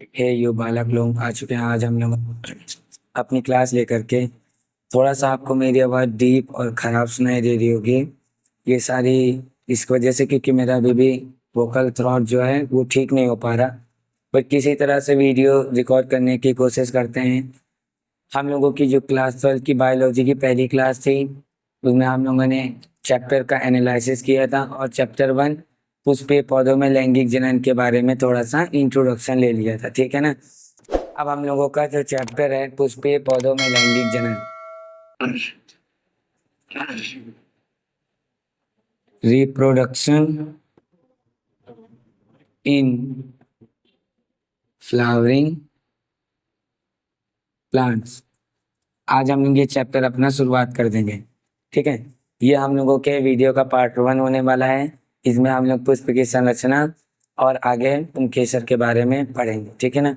हे यो बालक लोग आ चुके हैं। आज हम लोग अपनी क्लास लेकर के थोड़ा सा आपको मेरी आवाज़ डीप और ख़राब सुनाई दे रही होगी। ये सारी इस वजह से क्योंकि मेरा अभी भी वोकल थ्रॉट जो है वो ठीक नहीं हो पा रहा, बट किसी तरह से वीडियो रिकॉर्ड करने की कोशिश करते हैं। हम लोगों की जो क्लास 12 की बायोलॉजी की पहली क्लास थी उसमें हम लोगों ने चैप्टर का एनालिसिस किया था और चैप्टर 1 पुष्पीय पौधों में लैंगिक जनन के बारे में थोड़ा सा इंट्रोडक्शन ले लिया था, ठीक है ना। अब हम लोगों का जो चैप्टर है पुष्पीय पौधों में लैंगिक जनन, रिप्रोडक्शन इन फ्लावरिंग प्लांट्स। आज हम लोग ये चैप्टर अपना शुरुआत कर देंगे, ठीक है। ये हम लोगों के वीडियो का पार्ट 1 होने वाला है। इसमें हम लोग पुष्प की संरचना और आगे पुंकेसर के बारे में पढ़ेंगे, ठीक है ना।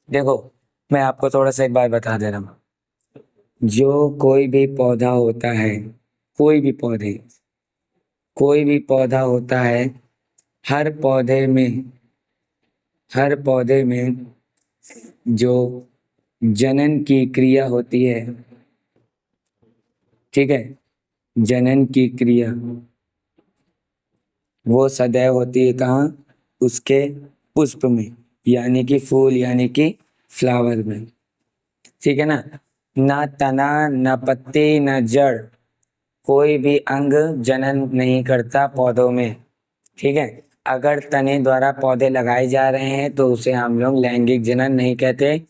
देखो, मैं आपको थोड़ा सा एक बार बता दे रहा हूँ। जो कोई भी पौधा होता है, कोई भी पौधे कोई भी पौधा होता है, हर पौधे में हर पौधे में जो जनन की क्रिया होती है, ठीक है, जनन की क्रिया वो सदैव होती है कहाँ? उसके पुष्प में, यानी कि फूल, यानी कि फ्लावर में, ठीक है ना। ना तना, न पत्ती, न जड़, कोई भी अंग जनन नहीं करता पौधों में, ठीक है। अगर तने द्वारा पौधे लगाए जा रहे हैं तो उसे हम लोग लैंगिक जनन नहीं कहते,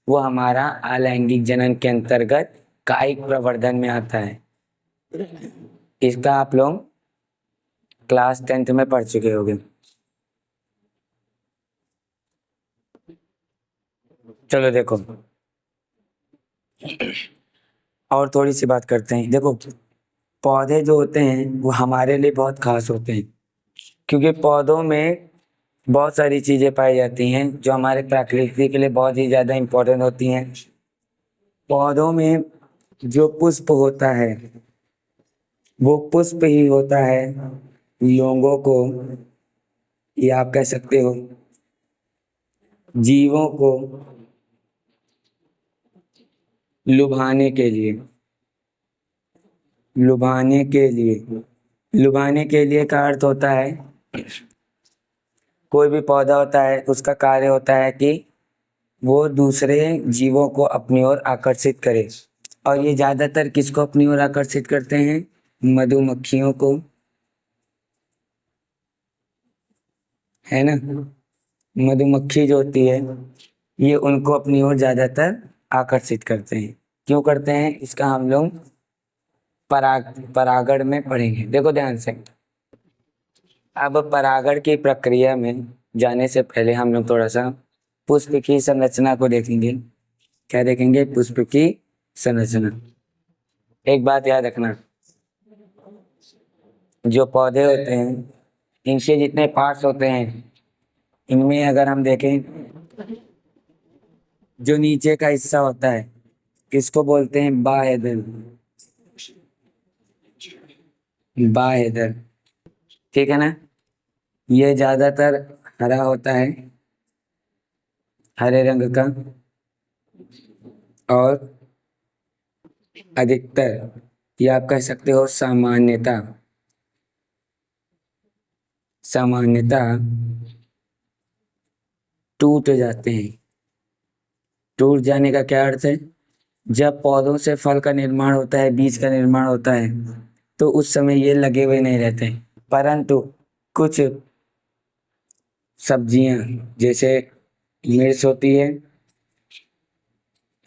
वो हमारा अलैंगिक जनन के अंतर्गत कायिक प्रवर्धन में आता है। इसका आप लोग क्लास 10th में पढ़ चुके होंगे। चलो देखो, और थोड़ी सी बात करते हैं। देखो, पौधे जो होते हैं वो हमारे लिए बहुत खास होते हैं, क्योंकि पौधों में बहुत सारी चीजें पाई जाती हैं जो हमारे प्रकृति के लिए बहुत ही ज्यादा इम्पोर्टेंट होती हैं। पौधों में जो पुष्प होता है वो पुष्प ही होता है लोगों को, या आप कह सकते हो जीवों को लुभाने के लिए, लुभाने के लिए लुभाने के लिए का अर्थ होता है, कोई भी पौधा होता है उसका कार्य होता है कि वो दूसरे जीवों को अपनी ओर आकर्षित करे। और ये ज्यादातर किसको अपनी ओर आकर्षित करते हैं? मधुमक्खियों को, है ना। मधुमक्खी जो होती है ये उनको अपनी ओर ज्यादातर आकर्षित करते हैं। क्यों करते हैं इसका हम लोग परागण में पढ़ेंगे। देखो ध्यान से, अब परागण की प्रक्रिया में जाने से पहले हम लोग थोड़ा सा पुष्प की संरचना को देखेंगे। क्या देखेंगे? पुष्प की संरचना। एक बात याद रखना, जो पौधे होते हैं इनके जितने पार्ट्स होते हैं, इनमें अगर हम देखें, जो नीचे का हिस्सा होता है किसको बोलते हैं? बाह्यदल, बाह्यदल, ठीक है ना। ये ज्यादातर हरा होता है, हरे रंग का, और अधिकतर, या आप कह सकते हो सामान्यता, सामान्यता टूट जाते हैं। टूट जाने का क्या अर्थ है? जब पौधों से फल का निर्माण होता है, बीज का निर्माण होता है, तो उस समय ये लगे हुए नहीं रहते, परंतु कुछ सब्जियां जैसे मिर्च होती है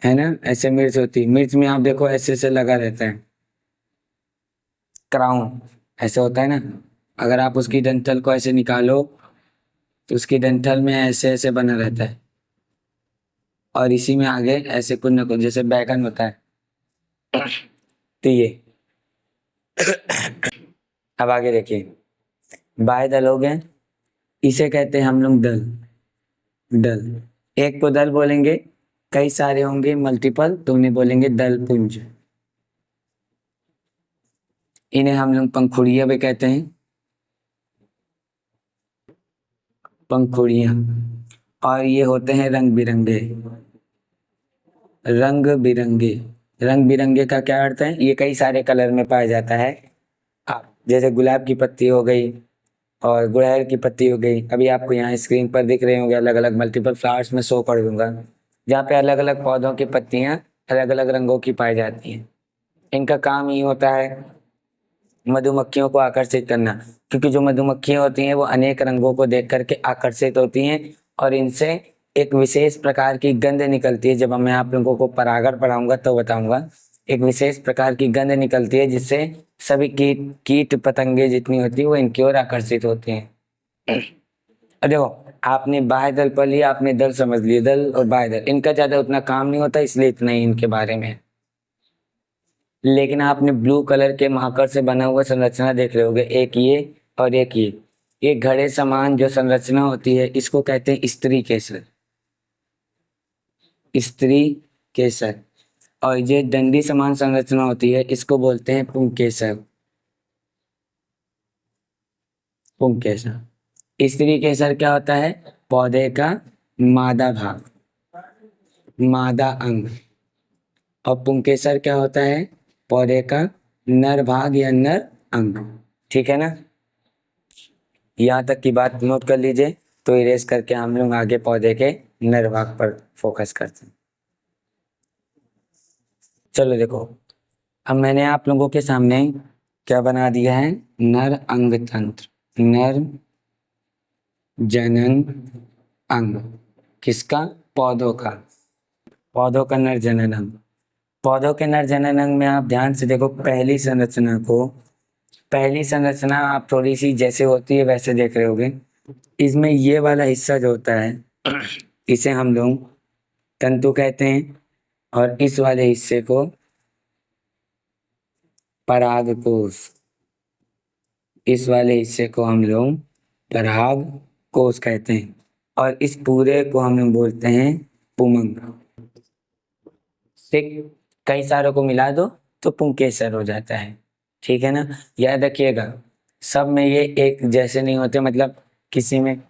ना, ऐसे मिर्च होती है। मिर्च में आप देखो ऐसे ऐसे लगा रहता है, क्राउन ऐसे होता है ना। अगर आप उसकी डंठल को ऐसे निकालो तो उसकी डंठल में ऐसे ऐसे बना रहता है, और इसी में आगे ऐसे कुछ न कुछ, जैसे बैगन होता है, तो ये। अब आगे देखिए, बाह्य दल हो गए, इसे कहते हैं हम लोग दल। दल, एक को दल बोलेंगे, कई सारे होंगे मल्टीपल तो उन्हें बोलेंगे दल पुंज। इन्हें हम लोग पंखुड़ियां भी कहते हैं, पंखुड़ियां। और ये होते हैं रंग बिरंगे। रंग बिरंगे, रंग बिरंगे का क्या अर्थ है? ये कई सारे कलर में पाया जाता है। आप जैसे गुलाब की पत्ती हो गई और गुड़हल की पत्ती हो गई, अभी आपको यहाँ स्क्रीन पर दिख रहे होंगे, अलग अलग मल्टीपल फ्लावर्स में शो कर दूंगा, जहाँ पे अलग अलग पौधों की पत्तियां अलग अलग रंगों की पाई जाती हैं। इनका काम ही होता है मधुमक्खियों को आकर्षित करना, क्योंकि जो मधुमक्खियां होती हैं वो अनेक रंगों को देख करके आकर्षित होती हैं और इनसे एक विशेष प्रकार की गंध निकलती है। जब मैं आप लोगों को परागण पढ़ाऊंगा तो बताऊंगा। एक विशेष प्रकार की गंध निकलती है जिससे सभी कीट कीट पतंगे जितनी होती है वो इनकी ओर आकर्षित होती हैं। अब देखो, आपने बाह्य दल पढ़ लिया, आपने दल समझ लिए, दल और बाह्य दल इनका ज्यादा उतना काम नहीं होता, इसलिए इतना ही इनके बारे में। लेकिन आपने ब्लू कलर के मार्कर से बना हुआ संरचना देख रहे होगे, एक ये और एक ये घड़े समान जो संरचना होती है इसको कहते हैं स्त्री केसर। स्त्री केसर। और ये डंडी समान संरचना होती है इसको बोलते हैं पुंकेसर। पुंकेसर। स्त्री केसर क्या होता है? पौधे का मादा भाग, मादा अंग। और पुंकेसर क्या होता है? पौधे का नर भाग या नर अंग। ठीक है ना? यहाँ तक की बात नोट कर लीजिए, तो इरेज करके हम लोग आगे पौधे के नर भाग पर फोकस करते हैं। चलो देखो, अब मैंने आप लोगों के सामने क्या बना दिया है? नर अंग तंत्र, नर जनन अंग। किसका? पौधों का। पौधों का नर जनन अंग। पौधों के नर जनन अंग में आप ध्यान से देखो, पहली संरचना आप थोड़ी सी जैसे होती है वैसे देख रहे होगे। इसमें ये वाला हिस्सा जो होता है इसे हम लोग तंतु कहते हैं, और इस वाले हिस्से को परागकोश। इस वाले हिस्से को हम लोग परागकोश कहते हैं, और इस पूरे को हम लोग बोलते हैं पुमंग। ठीक, कई सारों को मिला दो तो पुंकेसर हो जाता है। ठीक है ना? याद रखिएगा, सब में ये एक जैसे नहीं होते, मतलब किसी में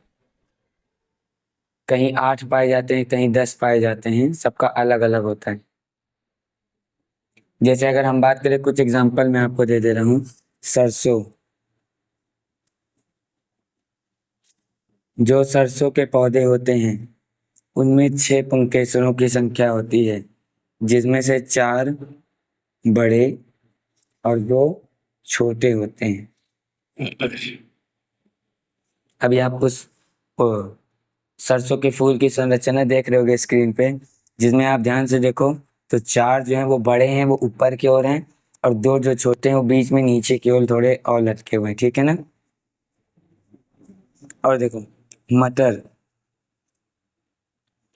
कहीं 8 पाए जाते हैं, कहीं 10 पाए जाते हैं, सबका अलग अलग होता है। जैसे अगर हम बात करें, कुछ एग्जांपल मैं आपको दे दे रहा हूँ। सरसों, जो सरसों के पौधे होते हैं उनमें 6 पुंकेसरों की संख्या होती है, जिसमें से 4 बड़े और 2 छोटे होते हैं। अभी आप उस ओ, सरसों के फूल की संरचना देख रहे होगे स्क्रीन पे, जिसमें आप ध्यान से देखो तो 4 जो हैं वो बड़े हैं, वो ऊपर की ओर हैं, और 2 जो छोटे हैं वो बीच में नीचे की ओर थोड़े और लटके हुए हैं। ठीक है ना? और देखो, मटर,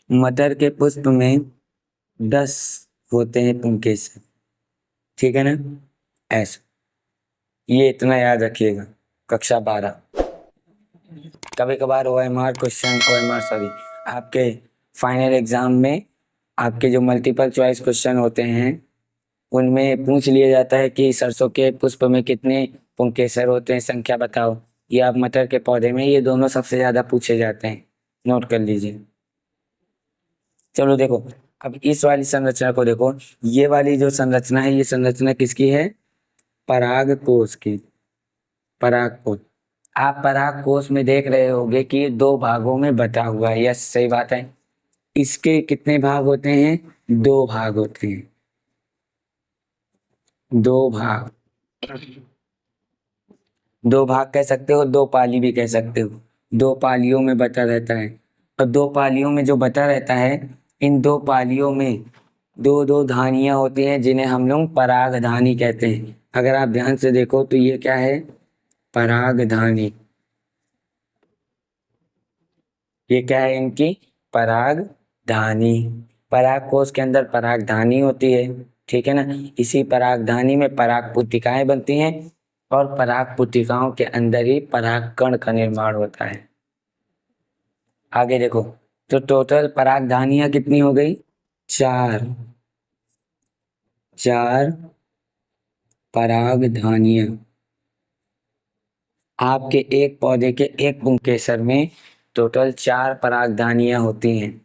मटर के पुष्प में 10 होते हैं पुंकेसर। ठीक है ना? ऐसा, ये इतना याद रखिएगा। कक्षा 12, कभी कभार OMR क्वेश्चन, OMR सॉरी, आपके फाइनल एग्जाम में आपके जो मल्टीपल चॉइस क्वेश्चन होते हैं उनमें पूछ लिया जाता है कि सरसों के पुष्प में कितने पुंकेसर होते हैं, संख्या बताओ। ये आप मटर के पौधे में ये दोनों सबसे ज्यादा पूछे जाते हैं, नोट कर लीजिए। चलो देखो, अब इस वाली संरचना को देखो। ये वाली जो संरचना है, ये संरचना किसकी है? परागकोश की। परागकोश। आप परागकोश में देख रहे होंगे कि ये 2 भागों में बटा हुआ है। यस, सही बात है। इसके कितने भाग होते हैं? 2 भाग होते हैं। 2 भाग। 2 भाग कह सकते हो, 2 पाली भी कह सकते हो। 2 पालियों में बटा रहता है, और 2 पालियों में जो बटा रहता है, इन 2 पालियों में 2-2 धानियां होती हैं जिन्हें हम लोग परागधानी कहते हैं। अगर आप ध्यान से देखो तो ये क्या है? परागधानी। ये क्या है इनकी? परागधानी। परागकोश के अंदर परागधानी होती है। ठीक है ना? इसी परागधानी में पराग पुटिकाएं बनती हैं, और पराग पुटिकाओं के अंदर ही परागकण का निर्माण होता है। आगे देखो, तो टोटल परागधानियां कितनी हो गई? 4। 4 परागधानियां आपके एक पौधे के एक पुंकेसर में टोटल 4 परागधानियां होती हैं।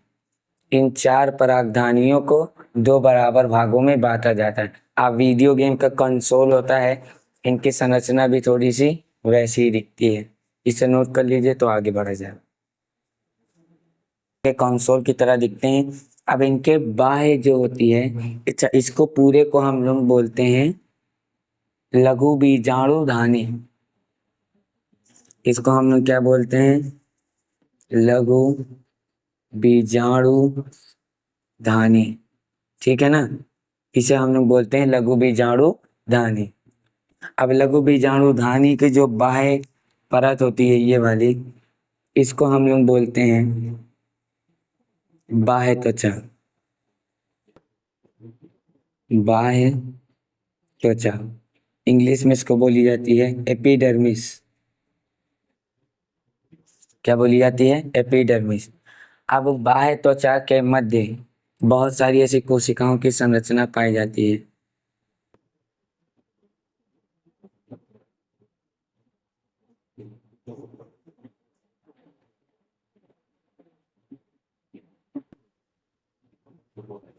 इन 4 परागधानियों को 2 बराबर भागों में बांटा जाता है। अब वीडियो गेम का कंसोल होता है, इनकी संरचना भी थोड़ी सी वैसी ही दिखती है। इसे नोट कर लीजिए तो आगे बढ़ा जाए। के कंसोल की तरह दिखते हैं। अब इनके बाह्य जो होती है, अच्छा इसको पूरे को हम लोग बोलते हैं लघु बीजाणु धानी। इसको हम लोग क्या बोलते हैं? लघु बीजाणु धानी। ठीक है ना, इसे हम लोग बोलते हैं लघु बीजाणु धानी। अब लघु बीजाणु धानी की जो बाह्य परत होती है ये वाली, इसको हम लोग बोलते हैं बाह्य त्वचा। बाह्य त्वचा इंग्लिश में इसको बोली जाती है एपिडर्मिस। क्या बोली जाती है? एपिडर्मिस। अब बाह्य त्वचा के मध्य बहुत सारी ऐसी कोशिकाओं की संरचना पाई जाती है।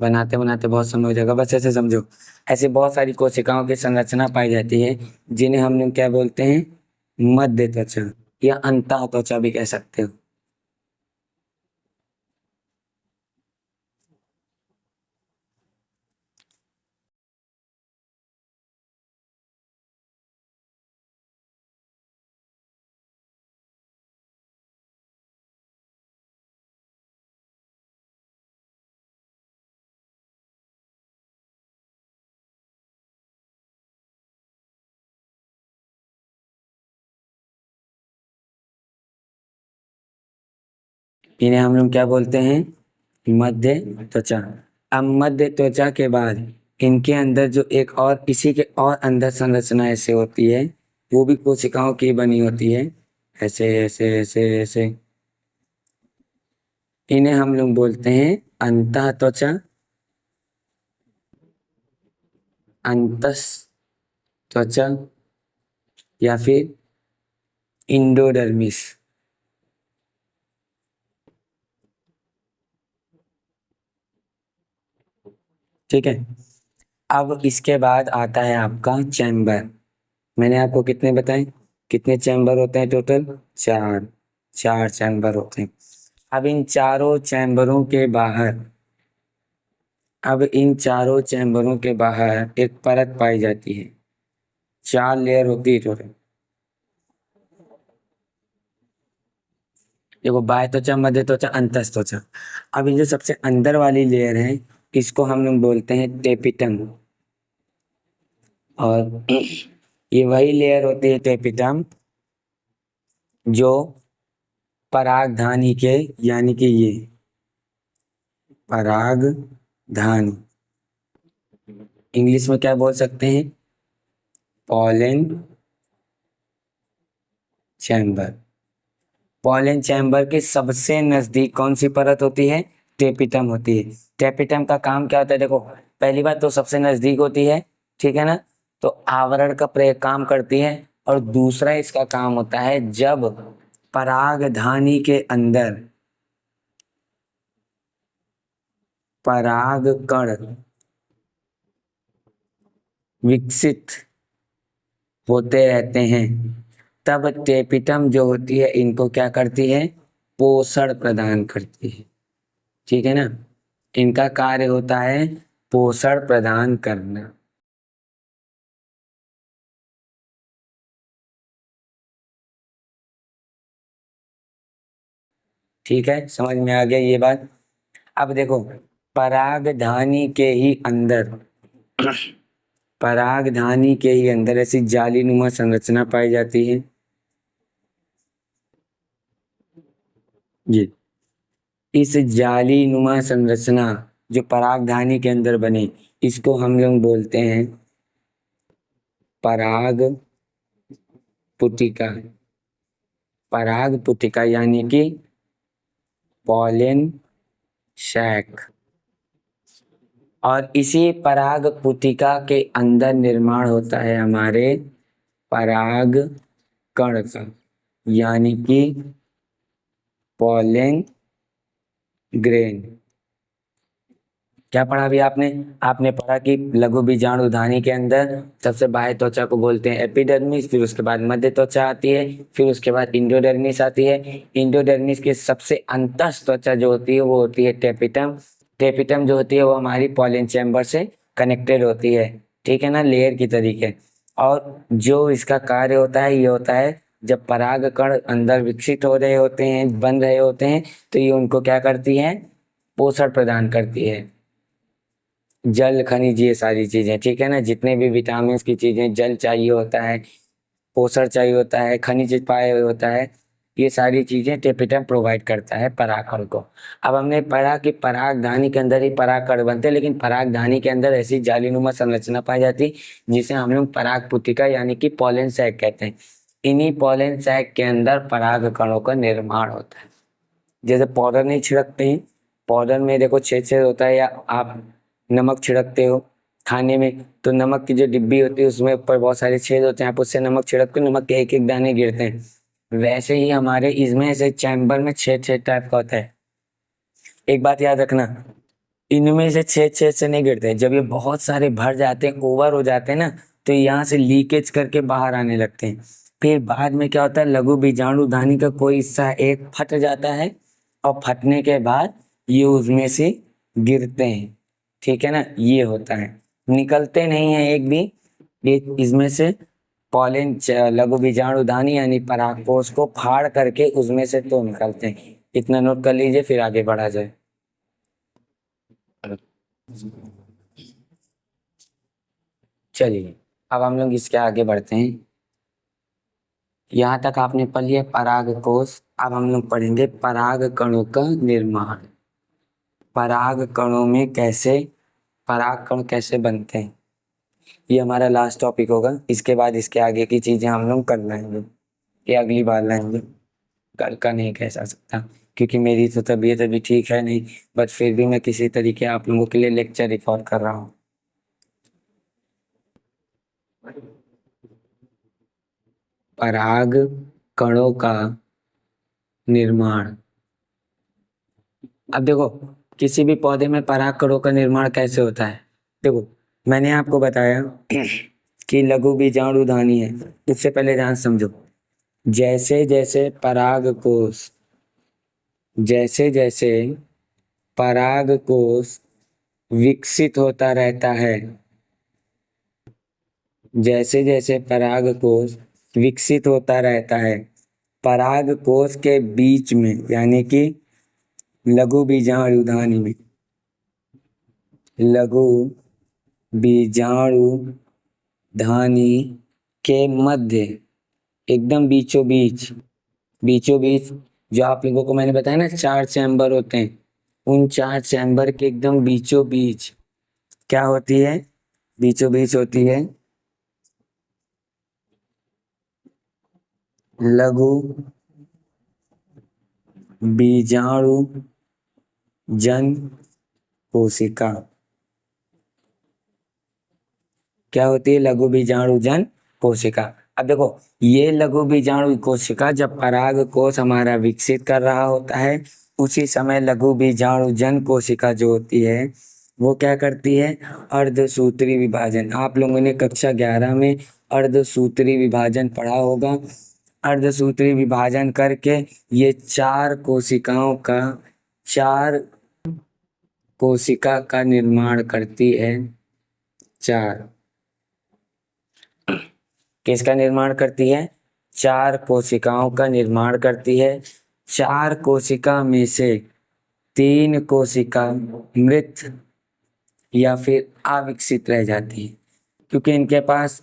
बनाते बनाते बहुत समय हो जाएगा, बस ऐसे समझो। ऐसे बहुत सारी कोशिकाओं की संरचना पाई जाती है जिन्हें हम लोग क्या बोलते हैं? मध्य त्वचा या अंतः त्वचा भी कह सकते हो। इन्हें हम लोग क्या बोलते हैं? मध्य त्वचा। अब मध्य त्वचा के बाद इनके अंदर जो एक और इसी के और अंदर संरचना ऐसे होती है, वो भी कोशिकाओं की बनी होती है, ऐसे ऐसे ऐसे ऐसे। इन्हें हम लोग बोलते हैं अंतः त्वचा, अंतस त्वचा या फिर इंडोडर्मिस। ठीक है, अब इसके बाद आता है आपका चैम्बर। मैंने आपको कितने बताए? कितने चैम्बर होते हैं टोटल? 4। 4 चैम्बर होते हैं। अब इन चारों चैम्बरों के बाहर अब इन चारों चैम्बरों के बाहर एक परत पाई जाती है। 4 लेयर होती है टोटल। देखो, बाह्य त्वचा, मध्य त्वचा, अंतः त्वचा। अब ये जो सबसे अंदर वाली लेयर है, इसको हम लोग बोलते हैं टेपिटम। और ये वही लेयर होती है टेपिटम जो परागधानी के, यानी कि ये परागधानी, इंग्लिश में क्या बोल सकते हैं? Pollen chamber. पॉलन चैम्बर के सबसे नजदीक कौन सी परत होती है? टेपिटम होती है। टेपिटम का काम क्या होता है? देखो, पहली बात तो सबसे नजदीक होती है, ठीक है ना, तो आवरण का काम करती है। और दूसरा इसका काम होता है जब परागधानी के अंदर पराग कण विकसित होते रहते हैं, तब टेपिटम जो होती है इनको क्या करती है? पोषण प्रदान करती है। ठीक है ना, इनका कार्य होता है पोषण प्रदान करना। ठीक है, समझ में आ गया ये बात? अब देखो, परागधानी के ही अंदर परागधानी के ही अंदर ऐसी जालीनुमा संरचना पाई जाती है। जी, इस जालीनुमा संरचना जो परागधानी के अंदर बने, इसको हम लोग बोलते हैं पराग पुटिका। पराग पुटिका यानी कि पॉलन सैक। और इसी पराग पुटिका के अंदर निर्माण होता है हमारे पराग कण का, यानी कि पॉलन ग्रेन। क्या पढ़ा अभी आपने? आपने पढ़ा कि लघु बीजाणुधानी के अंदर सबसे बाह्य त्वचा को बोलते हैं एपिडर्मिस, फिर उसके बाद मध्य त्वचा आती है, फिर उसके बाद इंडोडर्मिस आती है। इंडोडर्मिस के सबसे अंतस्थ त्वचा जो होती है वो होती है टेपिटम। टेपिटम जो होती है वो हमारी पॉलन चैम्बर से कनेक्टेड होती है, ठीक है ना, लेयर की तरीके। और जो इसका कार्य होता है ये होता है जब परागकण अंदर विकसित हो रहे होते हैं, बन रहे होते हैं, तो ये उनको क्या करती है? पोषण प्रदान करती है। जल, खनिज, ये सारी चीजें, ठीक है ना, जितने भी विटामिन की चीजें, जल चाहिए होता है, पोषण चाहिए होता है, खनिज पाए हुए होता है, ये सारी चीजें टेपिटम प्रोवाइड करता है परागकण को। अब हमने पढ़ा कि परागधानी के अंदर ही परागकण बनते हैं, लेकिन परागधानी के अंदर ऐसी जालीनुमा संरचना पाई जाती जिसे हम लोग पराग पुटिका यानी कि पॉलन सैक कहते हैं। इन्हीं पॉलन सैक के अंदर परागकणों का निर्माण होता है। जैसे पाउडर नहीं छिड़कते हैं, पाउडर में देखो छेद छेद होता है, या आप नमक छिड़कते हो खाने में तो नमक की जो डिब्बी होती है उसमें ऊपर बहुत सारे छेद होते हैं, आप उससे नमक छिड़क के नमक के एक एक दाने गिरते हैं। वैसे ही हमारे इसमें से चैम्बर में छेद छेद टाइप का होता है। एक बात याद रखना, इनमें से छेद छेद से नहीं गिरते, जब ये बहुत सारे भर जाते हैं, ओवर हो जाते हैं ना, तो यहाँ से लीकेज करके बाहर आने लगते हैं। फिर बाद में क्या होता है, लघु बीजाणुधानी का कोई हिस्सा एक फट जाता है, और फटने के बाद ये उसमें से गिरते हैं, ठीक है ना, ये होता है। निकलते नहीं है एक भी ये इसमें से। पॉलन लघु बीजाणुधानी यानी परागकोश को फाड़ करके उसमें से तो निकलते हैं। इतना नोट कर लीजिए, फिर आगे बढ़ा जाए। चलिए अब हम लोग इसके आगे बढ़ते हैं। यहाँ तक आपने पढ़ लिया परागकोश। अब हम लोग पढ़ेंगे पराग कणों का निर्माण। पराग कणों में कैसे पराग कण कैसे बनते हैं, ये हमारा लास्ट टॉपिक होगा। इसके बाद इसके आगे की चीजें हम लोग कर लेंगे, ये अगली बार लेंगे, कल का नहीं कह सकता क्योंकि मेरी तो तबीयत अभी ठीक है नहीं, बट फिर भी मैं किसी तरीके आप लोगों के लिए लेक्चर रिकॉर्ड कर रहा हूँ। पराग कणों का निर्माण। अब देखो किसी भी पौधे में पराग कणों का निर्माण कैसे होता है। देखो मैंने आपको बताया कि लघु बीजाणुधानी है, उससे पहले ध्यान समझो। जैसे जैसे पराग कोश, जैसे जैसे पराग कोश विकसित होता रहता है, जैसे जैसे पराग कोश विकसित होता रहता है, पराग कोश के बीच में यानी कि लघु बीजाणुधानी में, लघु बीजाणुधानी के मध्य, एकदम बीचों बीच, बीचों बीच जो आप लोगों को मैंने बताया ना 4 चैम्बर होते हैं, उन 4 चैम्बर के एकदम बीचों बीच क्या होती है, बीचों बीच होती है लघु बीजाणु जन कोशिका। क्या होती है? लघु बीजाणुजन कोशिका। अब देखो ये लघु बीजाणु कोशिका जब पराग कोश हमारा विकसित कर रहा होता है, उसी समय लघु बीजाणुजन कोशिका जो होती है वो क्या करती है, अर्धसूत्री विभाजन। आप लोगों ने कक्षा 11 में अर्धसूत्री विभाजन पढ़ा होगा। अर्धसूत्री विभाजन करके ये 4 कोशिकाओं का, 4 कोशिका का निर्माण करती है। 4 किसका निर्माण करती है? 4 कोशिकाओं का निर्माण करती है। 4 कोशिका में से 3 कोशिका मृत या फिर अविकसित रह जाती है, क्योंकि इनके पास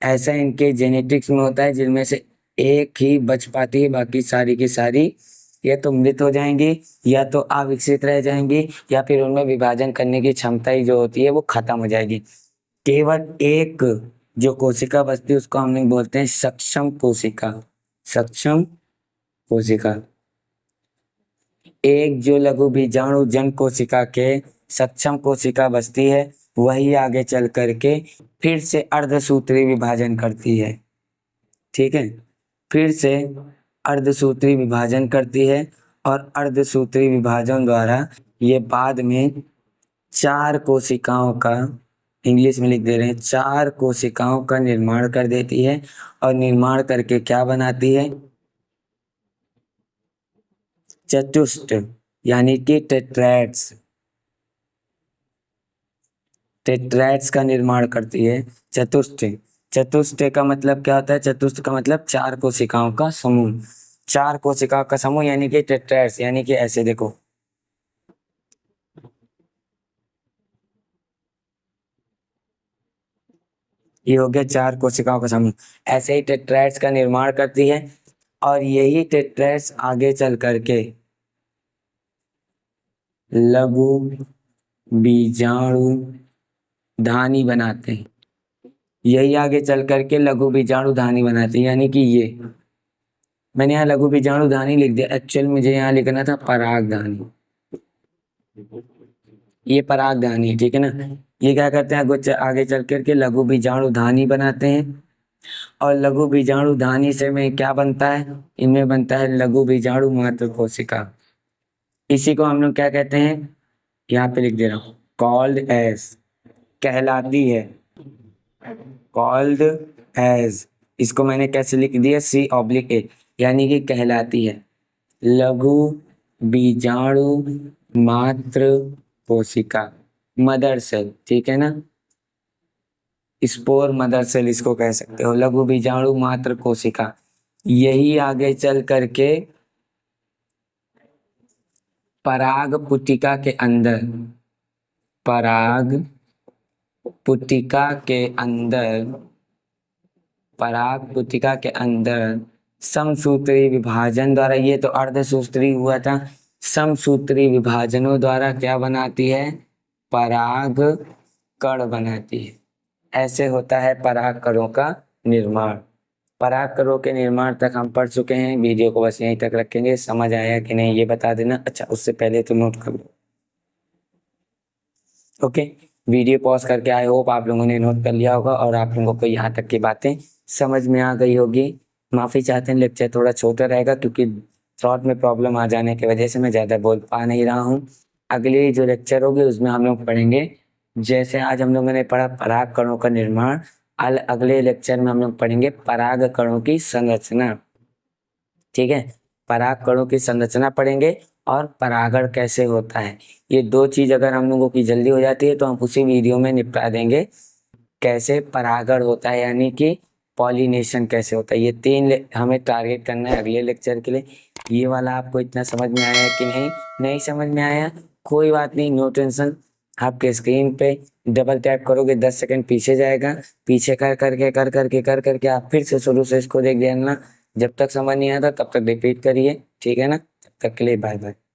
ऐसा इनके जेनेटिक्स में होता है जिनमें से एक ही बच पाती है, बाकी सारी की सारी या तो मृत हो जाएंगी या तो अविकसित रह जाएंगी, या फिर उनमें विभाजन करने की क्षमता ही जो होती है वो खत्म हो जाएगी। केवल एक जो कोशिका बचती है उसको हम लोग बोलते हैं सक्षम कोशिका। सक्षम कोशिका। एक जो लघु बीजाणु जन कोशिका के सक्षम कोशिका बचती है, वही आगे चल करके फिर से अर्धसूत्री विभाजन करती है। ठीक है, फिर से अर्धसूत्री विभाजन करती है और अर्धसूत्री विभाजन द्वारा ये बाद में 4 कोशिकाओं का, इंग्लिश में लिख दे रहे हैं, 4 कोशिकाओं का निर्माण कर देती है और निर्माण करके क्या बनाती है, चतुष्ट यानी कि टेट्रैड्स, टेट्रैड्स का निर्माण करती है। चतुष्ट, चतुष्ट का मतलब क्या होता है, चतुष्ट का मतलब 4 कोशिकाओं का समूह, 4 कोशिकाओं का समूह यानी कि टेट्रैड्स, यानी कि ऐसे देखो, ये हो गया 4 कोशिकाओं का समूह। ऐसे ही टेट्रैड्स का निर्माण करती है और यही टेट्रैड्स आगे चल करके लघु बीजाणु धानी बनाते हैं, यही आगे चल करके लघु बीजाणु धानी बनाते हैं, यानी कि ये मैंने यहाँ लघु बीजाणु धानी लिख दिया, एक्चुअल मुझे यहाँ लिखना था परागधानी, ये परागधानी, ठीक है ना। ये क्या करते हैं, आगे चल करके लघु बीजाणु धानी बनाते हैं और लघु बीजाणु धानी से में क्या बनता है, इनमें बनता है लघु बीजाणु मात्र कोशिका। इसी को हम लोग क्या कहते हैं, यहाँ पे लिख दे रहा हूँ, कॉल्ड एज, कहलाती है, कॉल्ड एज, इसको मैंने कैसे लिख दिया, C/A, यानी कि कहलाती है लघु बीजाणु मात्र कोशिका, मदर सेल, ठीक है ना, स्पोर मदर सेल इसको कह सकते हो, लघु बीजाणु मात्र कोशिका। यही आगे चल करके पराग पुटिका के अंदर, पराग पुटिका के अंदर, पराग पुटिका के अंदर समसूत्री विभाजन द्वारा, ये तो अर्धसूत्री हुआ था, समसूत्री विभाजनों द्वारा क्या बनाती है, पराग कण बनाती है। ऐसे होता है पराग कणों का निर्माण। पराग कणों के निर्माण तक हम पढ़ चुके हैं, वीडियो को बस यहीं तक रखेंगे। समझ आया कि नहीं ये बता देना। अच्छा, उससे पहले तो नोट कर लो, ओके। वीडियो पॉज करके आई होप आप लोगों ने नोट कर लिया होगा और आप लोगों को यहाँ तक की बातें समझ में आ गई होगी। माफ़ी चाहते हैं, लेक्चर थोड़ा छोटा रहेगा क्योंकि थ्रॉट में प्रॉब्लम आ जाने की वजह से मैं ज़्यादा बोल पा नहीं रहा हूँ। अगली जो लेक्चर होगी उसमें हम लोग पढ़ेंगे, जैसे आज हम लोगों ने पढ़ा पराग कणों का निर्माण, अगले लेक्चर में हम लोग पढ़ेंगे पराग कणों की संरचना, ठीक है। पराग कणों की संरचना पढ़ेंगे और परागण कैसे होता है। ये 2 चीज़ अगर हम लोगों की जल्दी हो जाती है तो हम उसी वीडियो में निपटा देंगे, कैसे परागण होता है यानी कि पॉलिनेशन कैसे होता है। ये 3 हमें टारगेट करना है अगले लेक्चर के लिए। ये वाला आपको इतना समझ में आया कि नहीं समझ में आया, कोई बात नहीं, नो टेंशन। आपके स्क्रीन पे डबल टैप करोगे 10 सेकंड पीछे जाएगा, पीछे कर करके आप फिर से शुरू से इसको देख लेना। जब तक समझ नहीं आता तब तक रिपीट करिए, ठीक है ना। तब तक के लिए बाय बाय।